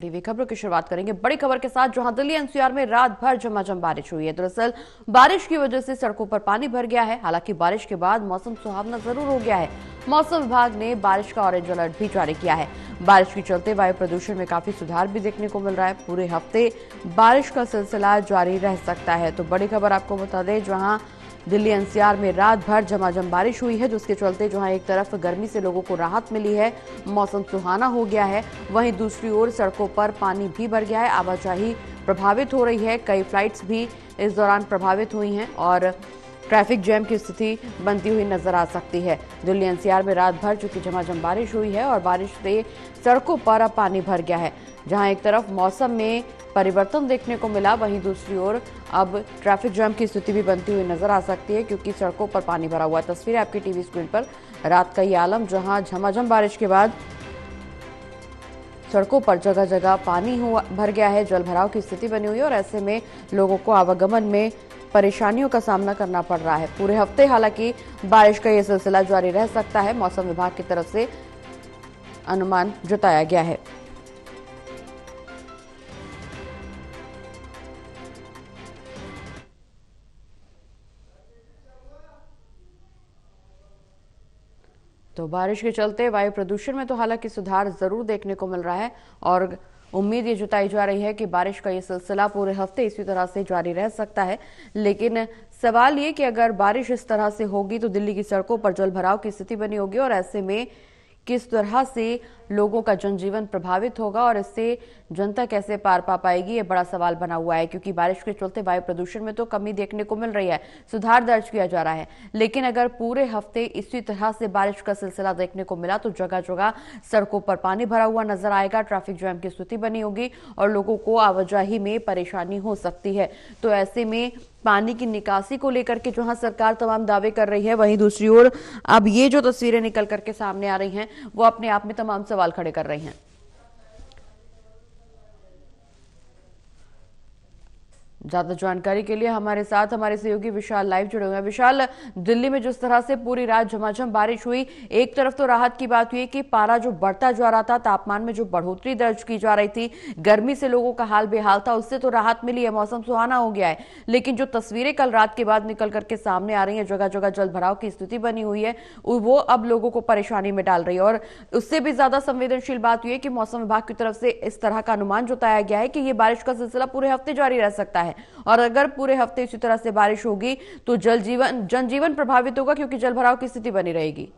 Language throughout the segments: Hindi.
टीवी खबरों की शुरुआत करेंगे बड़ी खबर के साथ, जहां दिल्ली एनसीआर में रात भर झमाझम बारिश हुई है। दरअसल बारिश की वजह से सड़कों पर पानी भर गया है। हालांकि बारिश के बाद मौसम सुहावना जरूर हो गया है। मौसम विभाग ने बारिश का ऑरेंज अलर्ट भी जारी किया है। बारिश के चलते वायु प्रदूषण में काफी सुधार भी देखने को मिल रहा है। पूरे हफ्ते बारिश का सिलसिला जारी रह सकता है। तो बड़ी खबर आपको बता दें, जहां दिल्ली एनसीआर में रात भर झमाझम बारिश हुई है, जिसके चलते जहां एक तरफ गर्मी से लोगों को राहत मिली है, मौसम सुहाना हो गया है, वहीं दूसरी ओर सड़कों पर पानी भी भर गया है। आवाजाही प्रभावित हो रही है। कई फ्लाइट्स भी इस दौरान प्रभावित हुई हैं और ट्रैफिक जैम की स्थिति बनती हुई नजर आ सकती है। दिल्ली एनसीआर में रात भर चूंकि झमाझम बारिश हुई है और बारिश से सड़कों पर अब पानी भर गया है। जहां एक तरफ मौसम में परिवर्तन देखने को मिला, वहीं दूसरी ओर अब ट्रैफिक जैम की स्थिति भी बनती हुई नजर आ सकती है, क्योंकि सड़कों पर पानी भरा हुआ है। तस्वीरें आपकी टीवी स्क्रीन पर रात का ये आलम, जहां झमाझम बारिश के बाद सड़कों पर जगह जगह पानी भर गया है, जल भराव की स्थिति बनी हुई है और ऐसे में लोगों को आवागमन में परेशानियों का सामना करना पड़ रहा है। पूरे हफ्ते हालांकि बारिश का यह सिलसिला जारी रह सकता है, मौसम विभाग की तरफ से अनुमान जताया गया है। तो बारिश के चलते वायु प्रदूषण में तो हालांकि सुधार जरूर देखने को मिल रहा है और उम्मीद ये जताई जा रही है कि बारिश का ये सिलसिला पूरे हफ्ते इसी तरह से जारी रह सकता है। लेकिन सवाल ये कि अगर बारिश इस तरह से होगी तो दिल्ली की सड़कों पर जल भराव की स्थिति बनी होगी और ऐसे में किस तरह से लोगों का जनजीवन प्रभावित होगा और इससे जनता कैसे पार पा पाएगी, ये बड़ा सवाल बना हुआ है। क्योंकि बारिश के चलते वायु प्रदूषण में तो कमी देखने को मिल रही है, सुधार दर्ज किया जा रहा है, लेकिन अगर पूरे हफ्ते इसी तरह से बारिश का सिलसिला देखने को मिला तो जगह जगह सड़कों पर पानी भरा हुआ नजर आएगा, ट्रैफिक जैम की स्थिति बनी होगी और लोगों को आवाजाही में परेशानी हो सकती है। तो ऐसे में पानी की निकासी को लेकर के जहां सरकार तमाम दावे कर रही है, वहीं दूसरी ओर अब ये जो तस्वीरें निकल करके सामने आ रही हैं वो अपने आप में तमाम सवाल खड़े कर रही हैं। ज्यादा जानकारी के लिए हमारे साथ हमारे सहयोगी विशाल लाइव जुड़े हुए हैं। विशाल, दिल्ली में जिस तरह से पूरी रात झमाझम बारिश हुई, एक तरफ तो राहत की बात हुई कि पारा जो बढ़ता जा रहा था, तापमान में जो बढ़ोतरी दर्ज की जा रही थी, गर्मी से लोगों का हाल बेहाल था, उससे तो राहत मिली है, मौसम सुहाना हो गया है। लेकिन जो तस्वीरें कल रात के बाद निकल करके सामने आ रही है, जगह जगह जल भराव की स्थिति बनी हुई है, वो अब लोगों को परेशानी में डाल रही है। और उससे भी ज्यादा संवेदनशील बात हुई है कि मौसम विभाग की तरफ से इस तरह का अनुमान जताया गया है कि ये बारिश का सिलसिला पूरे हफ्ते जारी रह सकता है और अगर पूरे हफ्ते इसी तरह से बारिश होगी तो जनजीवन प्रभावित होगा, क्योंकि जलभराव की स्थिति बनी रहेगी।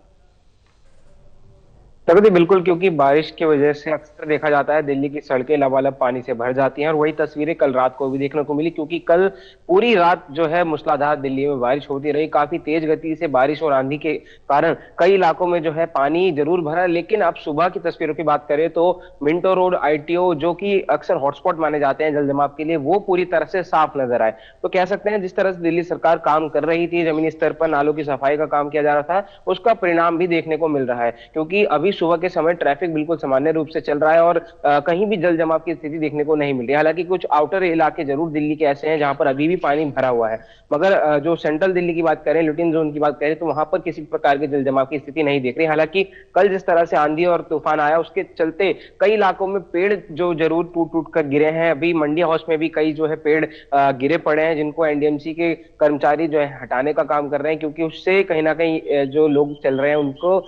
प्रगति बिल्कुल, क्योंकि बारिश की वजह से अक्सर देखा जाता है दिल्ली की सड़कें लबालब पानी से भर जाती हैं और वही तस्वीरें कल रात को भी देखने को मिली, क्योंकि कल पूरी रात जो है मूसलाधार दिल्ली में बारिश होती रही। काफी तेज गति से बारिश और आंधी के कारण कई इलाकों में जो है पानी जरूर भरा, लेकिन अब सुबह की तस्वीरों की बात करें तो मिंटो रोड, आईटीओ, जो कि अक्सर हॉटस्पॉट माने जाते हैं जल जमाव के लिए, वो पूरी तरह से साफ नजर आए। तो कह सकते हैं जिस तरह से दिल्ली सरकार काम कर रही थी, जमीनी स्तर पर नालों की सफाई का काम किया जा रहा था, उसका परिणाम भी देखने को मिल रहा है। क्योंकि अभी सुबह के समय ट्रैफिक बिल्कुल सामान्य रूप से चल रहा है और कहीं भी जल जमाव की स्थिति देखने को नहीं मिल रही। हालांकि कुछ आउटर इलाके जरूर दिल्ली के ऐसे हैं जहां पर अभी भी पानी भरा हुआ है, मगर जो सेंट्रल दिल्ली की बात करें, लुटिन जोन की बात करें, तो वहां पर किसी प्रकार के जल जमाव की स्थिति नहीं देख रही। हालांकि कल जिस तरह से आंधी और तूफान आया, उसके चलते कई इलाकों में पेड़ जो जरूर टूट टूट कर गिरे हैं। अभी मंडी हाउस में भी कई जो है पेड़ गिरे पड़े हैं, जिनको एनडीएमसी के कर्मचारी जो है हटाने का काम कर रहे हैं, क्योंकि उससे कहीं ना कहीं जो लोग चल रहे हैं उनको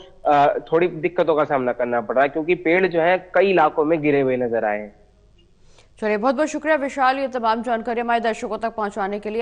थोड़ी दिक्कतों का सामना करना पड़ रहा है, क्योंकि पेड़ जो है कई इलाकों में गिरे हुए नजर आए हैं। चलिए, बहुत बहुत शुक्रिया विशाल, ये तमाम जानकारी हमारे दर्शकों तक पहुंचाने के लिए।